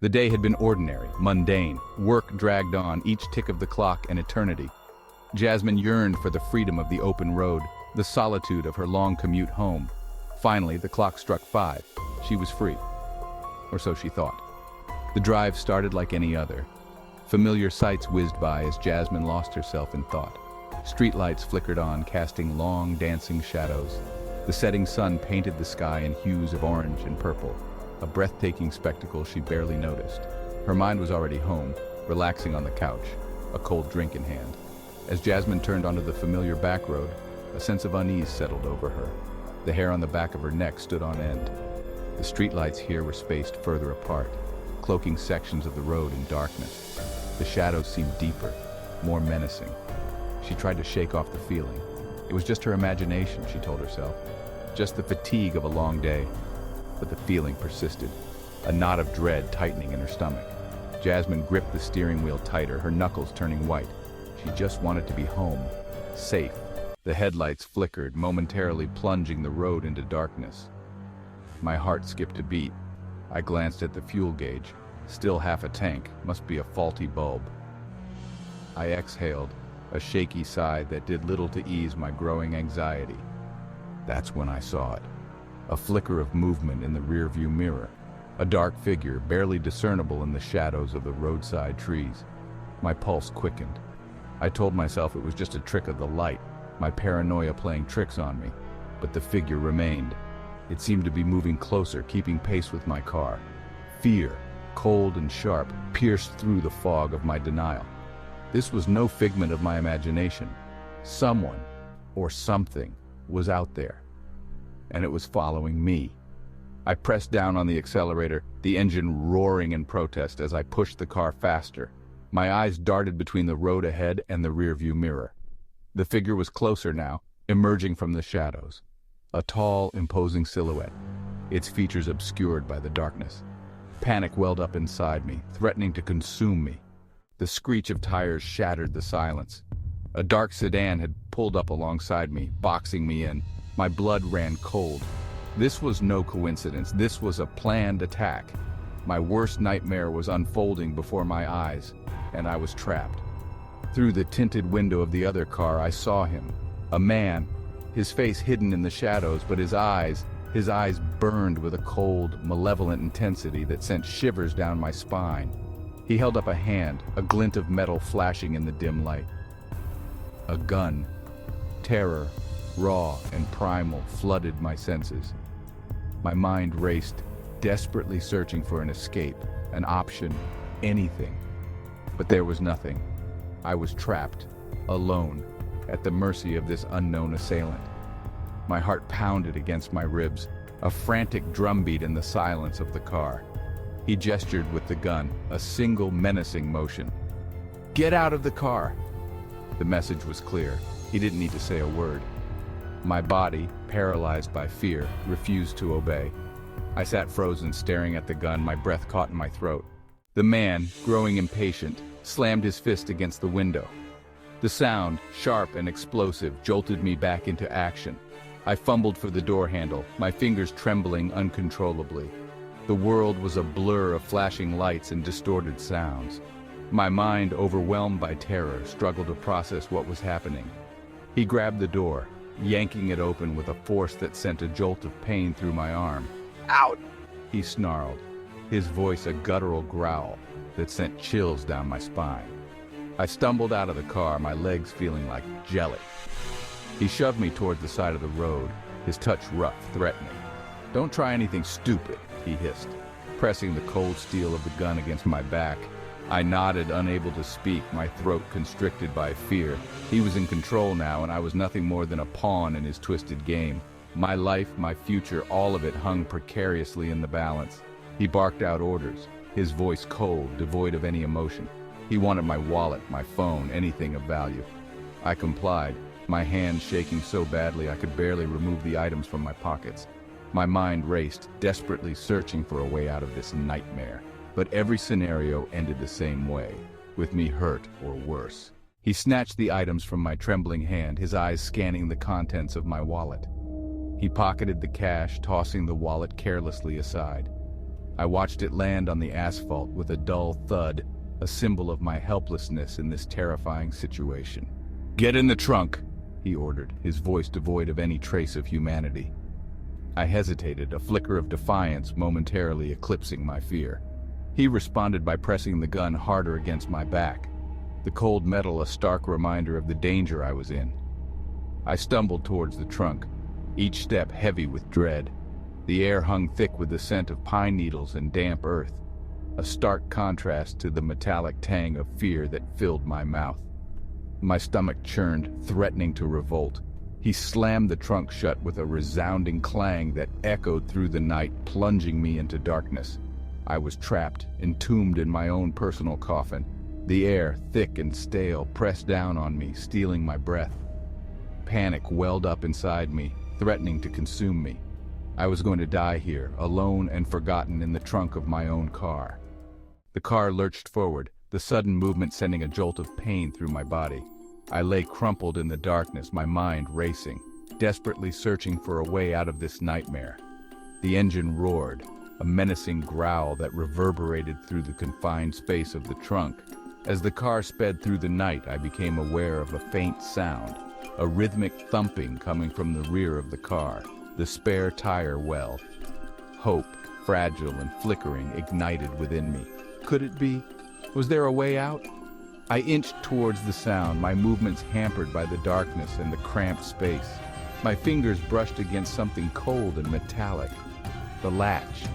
The day had been ordinary, mundane. Work dragged on, each tick of the clock an eternity. Jasmine yearned for the freedom of the open road, the solitude of her long commute home. Finally, the clock struck 5. She was free. Or so she thought. The drive started like any other. Familiar sights whizzed by as Jasmine lost herself in thought. Streetlights flickered on, casting long, dancing shadows. The setting sun painted the sky in hues of orange and purple, a breathtaking spectacle she barely noticed. Her mind was already home, relaxing on the couch, a cold drink in hand. As Jasmine turned onto the familiar back road, a sense of unease settled over her. The hair on the back of her neck stood on end. The streetlights here were spaced further apart, cloaking sections of the road in darkness. The shadows seemed deeper, more menacing. She tried to shake off the feeling. It was just her imagination, she told herself. Just the fatigue of a long day. But the feeling persisted, a knot of dread tightening in her stomach. Jasmine gripped the steering wheel tighter, her knuckles turning white. She just wanted to be home, safe. The headlights flickered, momentarily plunging the road into darkness. My heart skipped a beat. I glanced at the fuel gauge. Still half a tank, must be a faulty bulb. I exhaled, a shaky sigh that did little to ease my growing anxiety. That's when I saw it. A flicker of movement in the rearview mirror. A dark figure, barely discernible in the shadows of the roadside trees. My pulse quickened. I told myself it was just a trick of the light, my paranoia playing tricks on me. But the figure remained. It seemed to be moving closer, keeping pace with my car. Fear, cold and sharp, pierced through the fog of my denial. This was no figment of my imagination. Someone, or something, was out there. And it was following me. I pressed down on the accelerator, the engine roaring in protest as I pushed the car faster. My eyes darted between the road ahead and the rearview mirror. The figure was closer now, emerging from the shadows. A tall, imposing silhouette, its features obscured by the darkness. Panic welled up inside me, threatening to consume me. The screech of tires shattered the silence. A dark sedan had pulled up alongside me, boxing me in. My blood ran cold. This was no coincidence. This was a planned attack. My worst nightmare was unfolding before my eyes, and I was trapped. Through the tinted window of the other car, I saw him. A man, his face hidden in the shadows, but his eyes burned with a cold, malevolent intensity that sent shivers down my spine. He held up a hand, a glint of metal flashing in the dim light. A gun. Terror, raw and primal, flooded my senses. My mind raced, desperately searching for an escape, an option, anything. But there was nothing. I was trapped, alone, at the mercy of this unknown assailant. My heart pounded against my ribs, a frantic drumbeat in the silence of the car. He gestured with the gun, a single menacing motion. "Get out of the car!" The message was clear. He didn't need to say a word. My body, paralyzed by fear, refused to obey. I sat frozen, staring at the gun, my breath caught in my throat. The man, growing impatient, slammed his fist against the window. The sound, sharp and explosive, jolted me back into action. I fumbled for the door handle, my fingers trembling uncontrollably. The world was a blur of flashing lights and distorted sounds. My mind, overwhelmed by terror, struggled to process what was happening. He grabbed the door, yanking it open with a force that sent a jolt of pain through my arm. "Out!" he snarled, his voice a guttural growl that sent chills down my spine. I stumbled out of the car, my legs feeling like jelly. He shoved me toward the side of the road, his touch rough, threatening. "Don't try anything stupid," he hissed, pressing the cold steel of the gun against my back. I nodded, unable to speak, my throat constricted by fear. He was in control now, and I was nothing more than a pawn in his twisted game. My life, my future, all of it hung precariously in the balance. He barked out orders, his voice cold, devoid of any emotion. He wanted my wallet, my phone, anything of value. I complied, my hands shaking so badly I could barely remove the items from my pockets. My mind raced, desperately searching for a way out of this nightmare. But every scenario ended the same way, with me hurt or worse. He snatched the items from my trembling hand, his eyes scanning the contents of my wallet. He pocketed the cash, tossing the wallet carelessly aside. I watched it land on the asphalt with a dull thud, a symbol of my helplessness in this terrifying situation. "Get in the trunk," he ordered, his voice devoid of any trace of humanity. I hesitated, a flicker of defiance momentarily eclipsing my fear. He responded by pressing the gun harder against my back, the cold metal a stark reminder of the danger I was in. I stumbled towards the trunk, each step heavy with dread. The air hung thick with the scent of pine needles and damp earth, a stark contrast to the metallic tang of fear that filled my mouth. My stomach churned, threatening to revolt. He slammed the trunk shut with a resounding clang that echoed through the night, plunging me into darkness. I was trapped, entombed in my own personal coffin. The air, thick and stale, pressed down on me, stealing my breath. Panic welled up inside me, threatening to consume me. I was going to die here, alone and forgotten in the trunk of my own car. The car lurched forward, the sudden movement sending a jolt of pain through my body. I lay crumpled in the darkness, my mind racing, desperately searching for a way out of this nightmare. The engine roared, a menacing growl that reverberated through the confined space of the trunk. As the car sped through the night, I became aware of a faint sound, a rhythmic thumping coming from the rear of the car, the spare tire well. Hope, fragile and flickering, ignited within me. Could it be? Was there a way out? I inched towards the sound, my movements hampered by the darkness and the cramped space. My fingers brushed against something cold and metallic. The latch.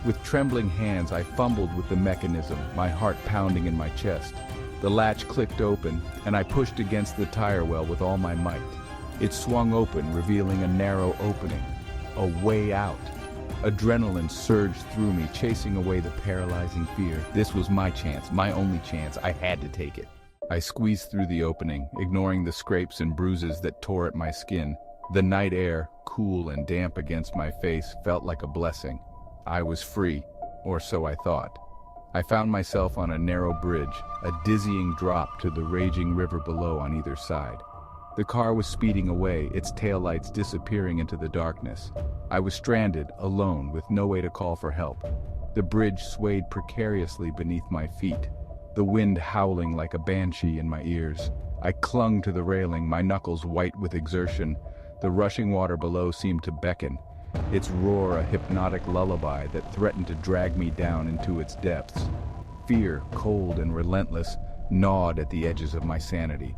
With trembling hands, I fumbled with the mechanism, my heart pounding in my chest. The latch clicked open, and I pushed against the tire well with all my might. It swung open, revealing a narrow opening. A way out. Adrenaline surged through me, chasing away the paralyzing fear. This was my chance, my only chance. I had to take it. I squeezed through the opening, ignoring the scrapes and bruises that tore at my skin. The night air, cool and damp against my face, felt like a blessing. I was free, or so I thought. I found myself on a narrow bridge, a dizzying drop to the raging river below on either side. The car was speeding away, its taillights disappearing into the darkness. I was stranded, alone, with no way to call for help. The bridge swayed precariously beneath my feet, the wind howling like a banshee in my ears. I clung to the railing, my knuckles white with exertion. The rushing water below seemed to beckon, its roar a hypnotic lullaby that threatened to drag me down into its depths. Fear, cold and relentless, gnawed at the edges of my sanity.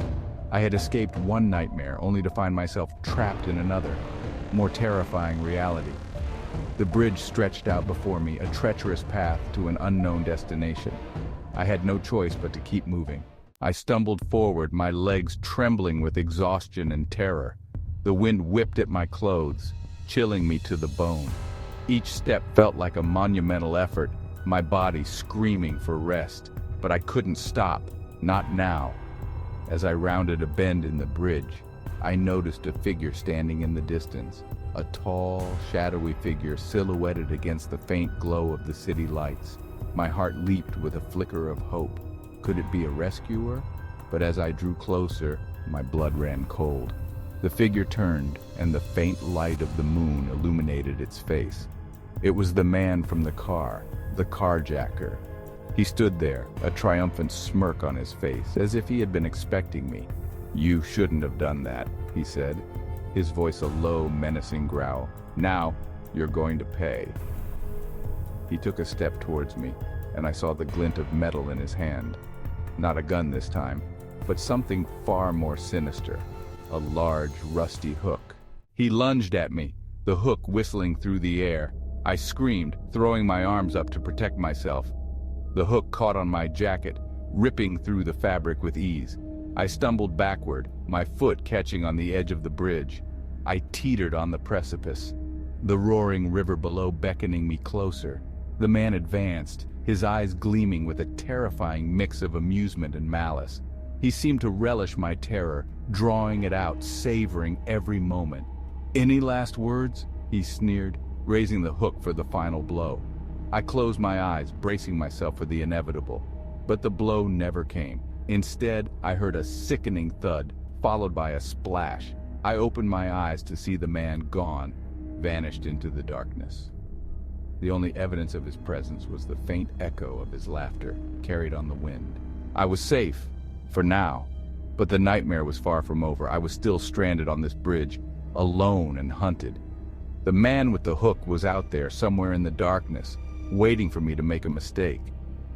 I had escaped one nightmare, only to find myself trapped in another, more terrifying reality. The bridge stretched out before me, a treacherous path to an unknown destination. I had no choice but to keep moving. I stumbled forward, my legs trembling with exhaustion and terror. The wind whipped at my clothes, chilling me to the bone. Each step felt like a monumental effort, my body screaming for rest. But I couldn't stop, not now. As I rounded a bend in the bridge, I noticed a figure standing in the distance, a tall, shadowy figure silhouetted against the faint glow of the city lights. My heart leaped with a flicker of hope. Could it be a rescuer? But as I drew closer, my blood ran cold. The figure turned, and the faint light of the moon illuminated its face. It was the man from the car, the carjacker. He stood there, a triumphant smirk on his face, as if he had been expecting me. "You shouldn't have done that," he said, his voice a low, menacing growl. "Now, you're going to pay." He took a step towards me, and I saw the glint of metal in his hand. Not a gun this time, but something far more sinister, a large, rusty hook. He lunged at me, the hook whistling through the air. I screamed, throwing my arms up to protect myself. The hook caught on my jacket, ripping through the fabric with ease. I stumbled backward, my foot catching on the edge of the bridge. I teetered on the precipice, the roaring river below beckoning me closer. The man advanced, his eyes gleaming with a terrifying mix of amusement and malice. He seemed to relish my terror, drawing it out, savoring every moment. "Any last words?" he sneered, raising the hook for the final blow. I closed my eyes, bracing myself for the inevitable. But the blow never came. Instead, I heard a sickening thud, followed by a splash. I opened my eyes to see the man gone, vanished into the darkness. The only evidence of his presence was the faint echo of his laughter, carried on the wind. I was safe, for now, but the nightmare was far from over. I was still stranded on this bridge, alone and hunted. The man with the hook was out there, somewhere in the darkness, waiting for me to make a mistake.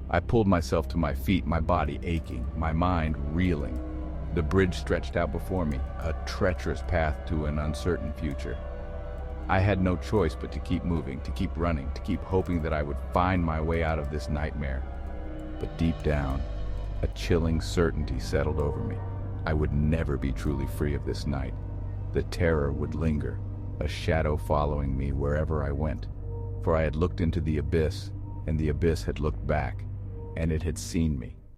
I pulled myself to my feet, my body aching, my mind reeling. The bridge stretched out before me, a treacherous path to an uncertain future. I had no choice but to keep moving, to keep running, to keep hoping that I would find my way out of this nightmare. But deep down, a chilling certainty settled over me. I would never be truly free of this night. The terror would linger, a shadow following me wherever I went. For I had looked into the abyss, and the abyss had looked back, and it had seen me.